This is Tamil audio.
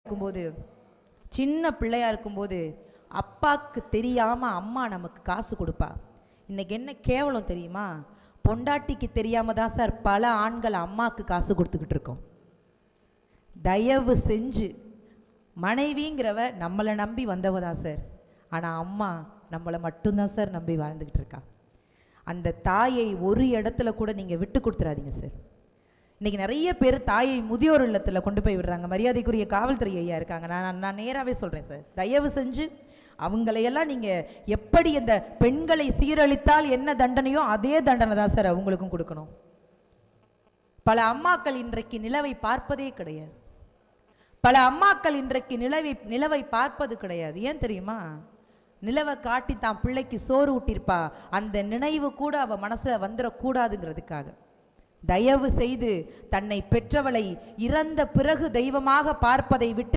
இருக்கும்போது, சின்ன பிள்ளையா இருக்கும்போது அப்பாக்கு தெரியாம அம்மா நமக்கு காசு கொடுப்பா. இன்னைக்கு என்ன கேவலம் தெரியுமா? பொண்டாட்டிக்கு தெரியாம தான் சார் பல ஆண்கள் அம்மாக்கு காசு கொடுத்துக்கிட்டு இருக்கோம். தயவு செஞ்சு மனைவிங்கிறவ நம்மளை நம்பி வந்தவ தான் சார். ஆனால் அம்மா நம்மளை மட்டும்தான் சார் நம்பி வாழ்ந்துக்கிட்டு இருக்கா. அந்த தாயை ஒரு இடத்துல கூட நீங்கள் விட்டு கொடுத்துறாதீங்க சார். இன்னைக்கு நிறைய பேர் தாயை முதியோர் இல்லத்தில் கொண்டு போய் விடுறாங்க. மரியாதைக்குரிய காவல்துறை ஐயா இருக்காங்க, நான் நேராகவே சொல்கிறேன் சார், தயவு செஞ்சு அவங்களையெல்லாம் நீங்கள் எப்படி இந்த பெண்களை சீரழித்தால் என்ன தண்டனையோ அதே தண்டனை தான் சார் அவங்களுக்கும் கொடுக்கணும். பல அம்மாக்கள் இன்றைக்கு நிலவை பார்ப்பதே கிடையாது. பல அம்மாக்கள் இன்றைக்கு நிலவை பார்ப்பது கிடையாது. ஏன் தெரியுமா? நிலவை காட்டி தான் பிள்ளைக்கு சோறு ஊட்டியிருப்பா, அந்த நினைவு கூட அவ மனசுல வந்துடக்கூடாதுங்கிறதுக்காக. தயவு செய்து தன்னை பெற்றவளை இறந்த பிறகு தெய்வமாக பார்ப்பதை விட்டு